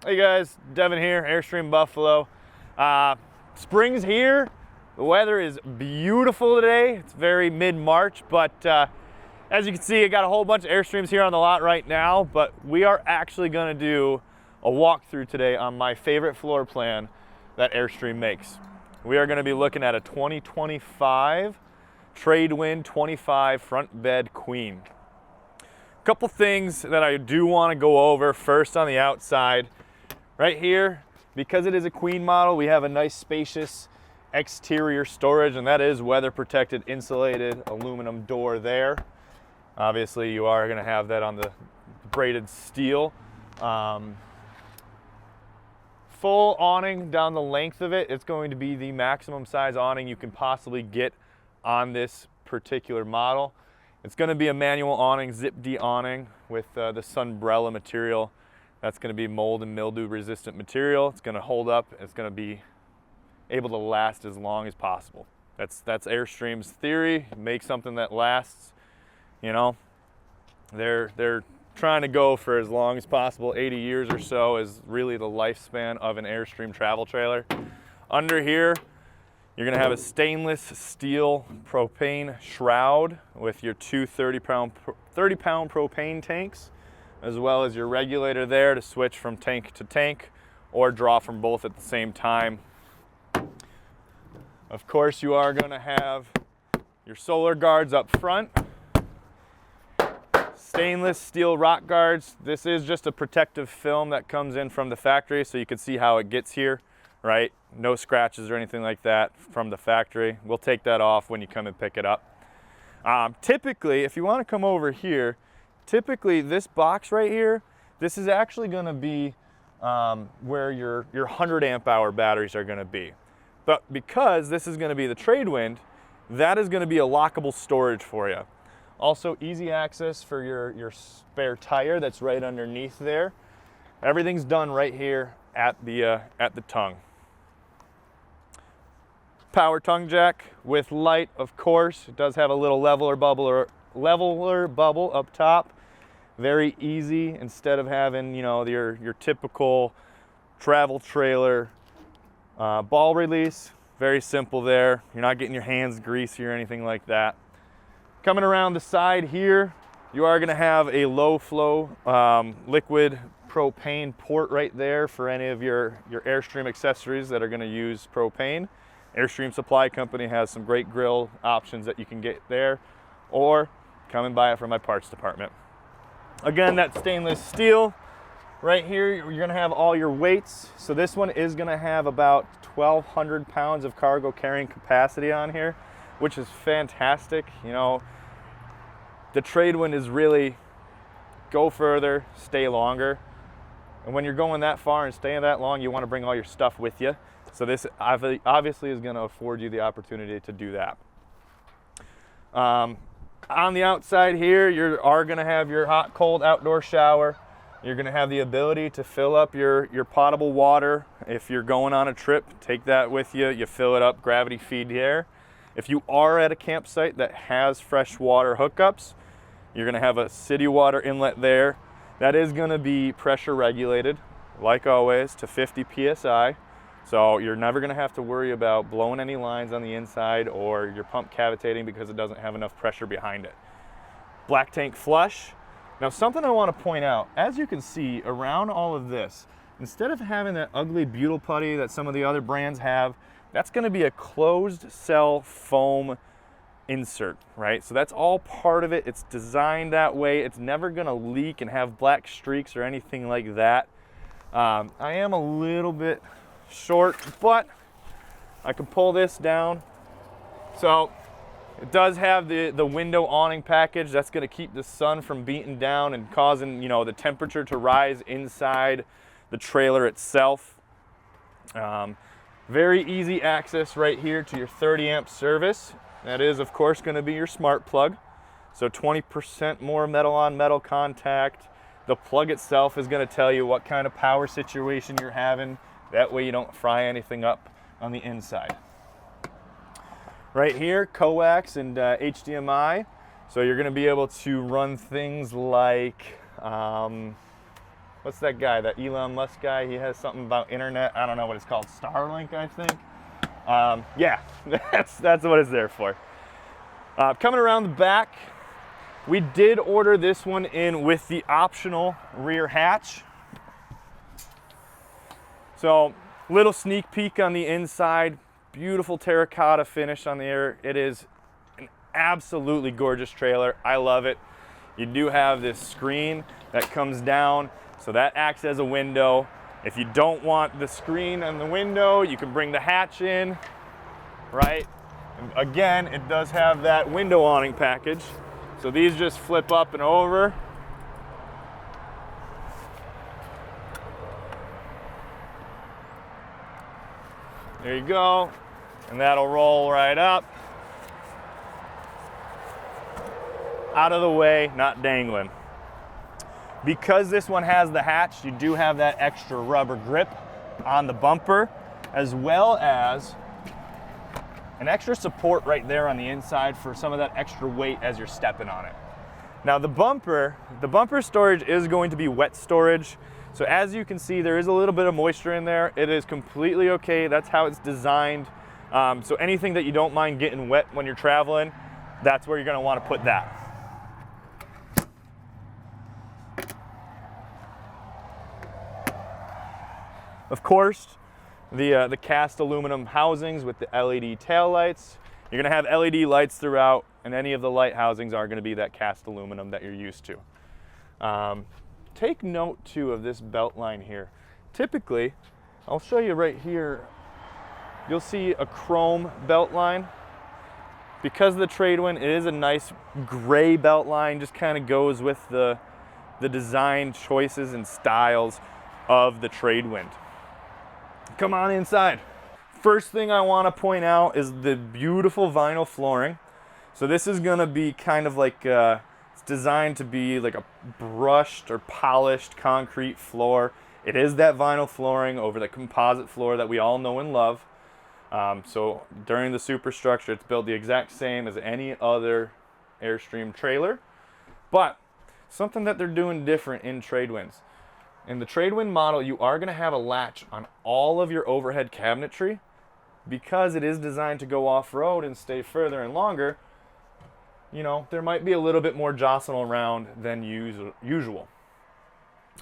Hey guys, Devin here, Airstream Buffalo. Spring's here. The weather is beautiful today. It's very mid-March, but as you can see, I got a whole bunch of Airstreams here on the lot right now, but we are actually gonna do a walkthrough today on my favorite floor plan that Airstream makes. We are gonna be looking at a 2025 Tradewind 25 front bed queen. A couple things that I do wanna go over first on the outside. Right here, because it is a queen model, we have a nice spacious exterior storage, and that is weather protected insulated aluminum door there. Obviously you are gonna have that on the braided steel. Full awning down the length of it. It's going to be the maximum size awning you can possibly get on this particular model. It's gonna be a manual awning, zip-D awning with the Sunbrella material. That's going to be mold and mildew resistant material. It's going to hold up. It's going to be able to last as long as possible. That's Airstream's theory. Make something that lasts. You know, they're trying to go for as long as possible. 80 years or so is really the lifespan of an Airstream travel trailer. Under here, you're going to have a stainless steel propane shroud with your two 30-pound propane tanks, as well as your regulator there to switch from tank to tank or draw from both at the same time. Of course, you are going to have your solar guards up front. Stainless steel rock guards. This is just a protective film that comes in from the factory, so you can see how it gets here, right? No scratches or anything like that from the factory. We'll take that off when you come and pick it up. Typically, if you want to come over here, typically this box right here, this is actually going to be where your 100 amp hour batteries are going to be. But because this is going to be the Tradewind, that is going to be a lockable storage for you. Also easy access for your spare tire that's right underneath there. Everything's done right here at the tongue. Power tongue jack with light, of course. It does have a little leveler bubble up top. Very easy, instead of having, you know, your typical travel trailer ball release. Very simple there. You're not getting your hands greasy or anything like that. Coming around the side here, you are gonna have a low flow liquid propane port right there for any of your Airstream accessories that are gonna use propane. Airstream Supply Company has some great grill options that you can get there, or come and buy it from my parts department. Again, that stainless steel right here, you're gonna have all your weights. So this one is gonna have about 1,200 pounds of cargo carrying capacity on here, which is fantastic. You know, the Tradewind is really go further, stay longer. And when you're going that far and staying that long, you wanna bring all your stuff with you. So this obviously is gonna afford you the opportunity to do that. On the outside here, you are gonna have your hot, cold outdoor shower. You're gonna have the ability to fill up your potable water. If you're going on a trip, take that with you. You fill it up, gravity feed there. If you are at a campsite that has fresh water hookups, you're gonna have a city water inlet there. That is gonna be pressure regulated, like always, to 50 PSI. So you're never gonna have to worry about blowing any lines on the inside or your pump cavitating because it doesn't have enough pressure behind it. Black tank flush. Now something I wanna point out, as you can see around all of this, instead of having that ugly butyl putty that some of the other brands have, that's gonna be a closed cell foam insert, right? So that's all part of it. It's designed that way. It's never gonna leak and have black streaks or anything like that. I am a little bit short, but I can pull this down. So it does have the window awning package. That's going to keep the sun from beating down and causing, you know, the temperature to rise inside the trailer itself. Very easy access right here to your 30 amp service. That is, of course, going to be your smart plug. So 20% more metal on metal contact. The plug itself is going to tell you what kind of power situation you're having. That way you don't fry anything up on the inside. Right here, coax and HDMI. So you're gonna be able to run things like what's that guy, that Elon Musk guy? He has something about internet. I don't know what it's called. Starlink, I think. Yeah, that's what it's there for. Coming around the back, we did order this one in with the optional rear hatch. So, little sneak peek on the inside. Beautiful terracotta finish on the air. It is an absolutely gorgeous trailer. I love it. You do have this screen that comes down, so that acts as a window. If you don't want the screen and the window, you can bring the hatch in, right? And again, it does have that window awning package. So these just flip up and over. There you go. And that'll roll right up. Out of the way, not dangling. Because this one has the hatch, you do have that extra rubber grip on the bumper, as well as an extra support right there on the inside for some of that extra weight as you're stepping on it. Now the bumper storage is going to be wet storage. So as you can see, there is a little bit of moisture in there. It is completely okay. That's how it's designed. So anything that you don't mind getting wet when you're traveling, that's where you're gonna wanna put that. Of course, the cast aluminum housings with the LED tail lights. You're gonna have LED lights throughout, and any of the light housings are gonna be that cast aluminum that you're used to. Take note too of this belt line here. Typically, I'll show you right here, you'll see a chrome belt line. Because of the Tradewind, it is a nice gray belt line, just kind of goes with the design choices and styles of the Tradewind. Come on inside. First thing I want to point out is the beautiful vinyl flooring. So this is going to be kind of like, it's designed to be like a brushed or polished concrete floor. It is that vinyl flooring over the composite floor that we all know and love. So during the superstructure, it's built the exact same as any other Airstream trailer. But something that they're doing different in Tradewinds. In the Tradewind model, you are going to have a latch on all of your overhead cabinetry. Because it is designed to go off-road and stay further and longer, you know, there might be a little bit more jostling around than usual.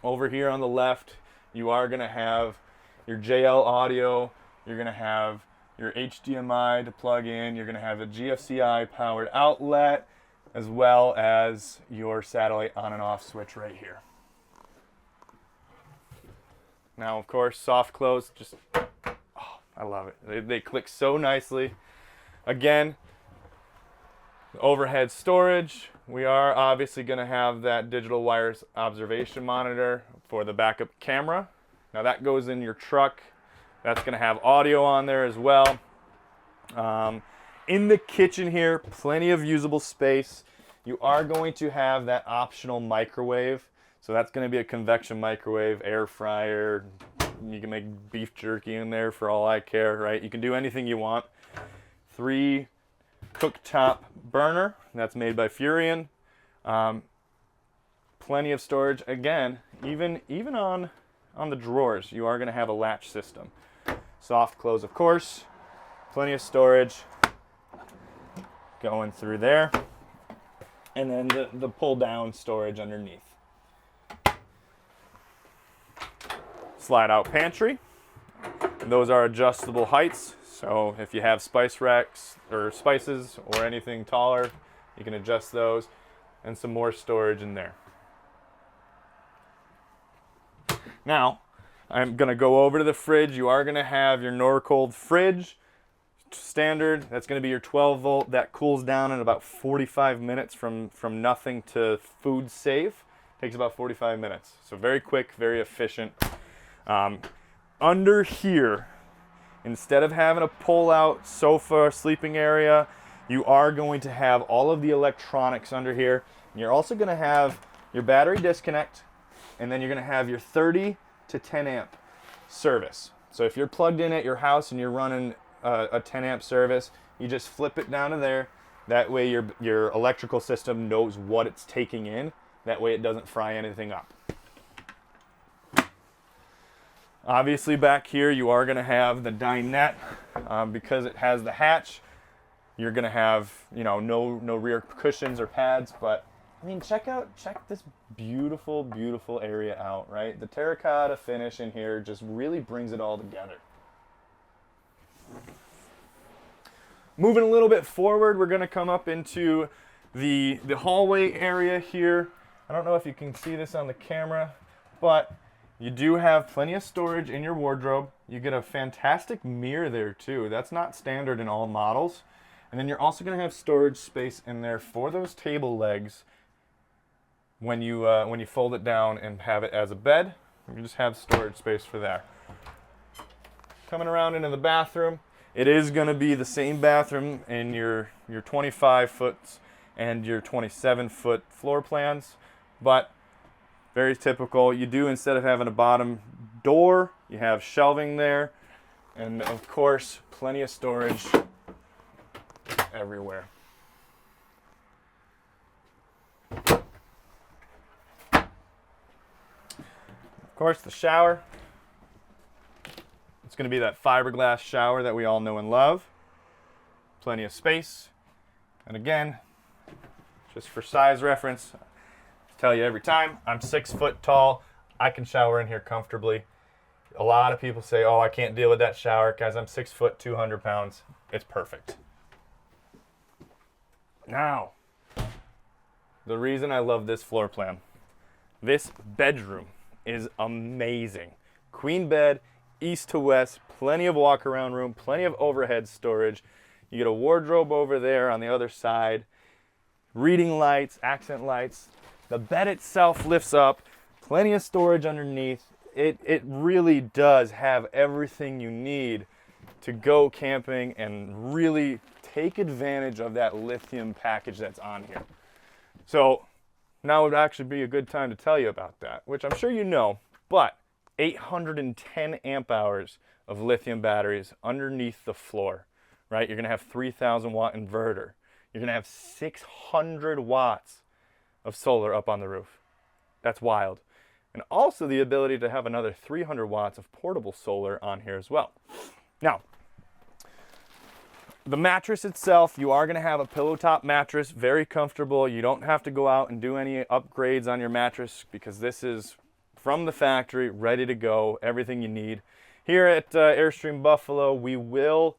Over here on the left, you are going to have your JL audio, you're going to have your HDMI to plug in, you're going to have a GFCI powered outlet, as well as your satellite on and off switch right here. Now, of course, soft close, just, oh, I love it. They click so nicely. Again, overhead storage. We are obviously going to have that digital wireless observation monitor for the backup camera. Now that goes in your truck. That's going to have audio on there as well. In the kitchen here, plenty of usable space. You are going to have that optional microwave. So that's going to be a convection microwave, air fryer. You can make beef jerky in there for all I care, right? You can do anything you want. 3 cooktop burner. That's made by Furion. Plenty of storage. Again, even on the drawers, you are going to have a latch system. Soft close, of course. Plenty of storage going through there. And then the pull down storage underneath. Slide out pantry. Those are adjustable heights. So if you have spice racks or spices or anything taller, you can adjust those, and some more storage in there. Now, I'm going to go over to the fridge. You are going to have your Norcold fridge, standard. That's going to be your 12 volt. That cools down in about 45 minutes from nothing to food safe. Takes about 45 minutes. So very quick, very efficient. Under here, instead of having a pull-out sofa sleeping area, you are going to have all of the electronics under here. And you're also going to have your battery disconnect, and then you're going to have your 30 to 10 amp service. So if you're plugged in at your house and you're running a 10 amp service, you just flip it down to there. That way your electrical system knows what it's taking in. That way it doesn't fry anything up. Obviously back here you are going to have the dinette. Because it has the hatch, you're going to have, you know, no rear cushions or pads, but I mean, check this beautiful, beautiful area out, right? The terracotta finish in here just really brings it all together. Moving a little bit forward, we're going to come up into the hallway area here. I don't know if you can see this on the camera, but you do have plenty of storage in your wardrobe. You get a fantastic mirror there too. That's not standard in all models. And then you're also going to have storage space in there for those table legs. When you fold it down and have it as a bed, you just have storage space for there. Coming around into the bathroom, it is going to be the same bathroom in your 25-foot and your 27-foot floor plans, but very typical. You do, instead of having a bottom door, you have shelving there, and of course, plenty of storage everywhere. Of course, the shower. It's going to be that fiberglass shower that we all know and love. Plenty of space. And again, just for size reference, I tell you every time, I'm 6 foot tall. I can shower in here comfortably. A lot of people say, oh, I can't deal with that shower. Guys, I'm 6 foot, 200 pounds. It's perfect. Now, the reason I love this floor plan. This bedroom is amazing. Queen bed, east to west, plenty of walk around room, plenty of overhead storage. You get a wardrobe over there on the other side, reading lights, accent lights. The bed itself lifts up, plenty of storage underneath. It really does have everything you need to go camping and really take advantage of that lithium package that's on here. So now would actually be a good time to tell you about that, which I'm sure you know, but 810 amp hours of lithium batteries underneath the floor, right? You're gonna have 3,000 watt inverter. You're gonna have 600 watts of solar up on the roof. That's wild. And also the ability to have another 300 watts of portable solar on here as well. Now, the mattress itself, you are going to have a pillow top mattress, very comfortable. You don't have to go out and do any upgrades on your mattress because this is from the factory, ready to go, everything you need. Here at Airstream Buffalo, we will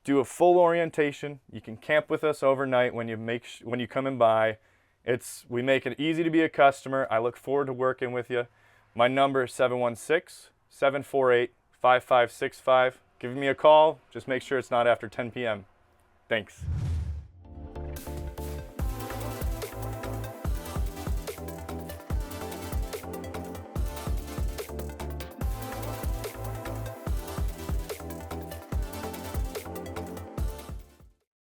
do a full orientation. You can camp with us overnight when you come in by. We make it easy to be a customer. I look forward to working with you. My number is 716-748-5565. Give me a call. Just make sure it's not after 10 p.m. Thanks.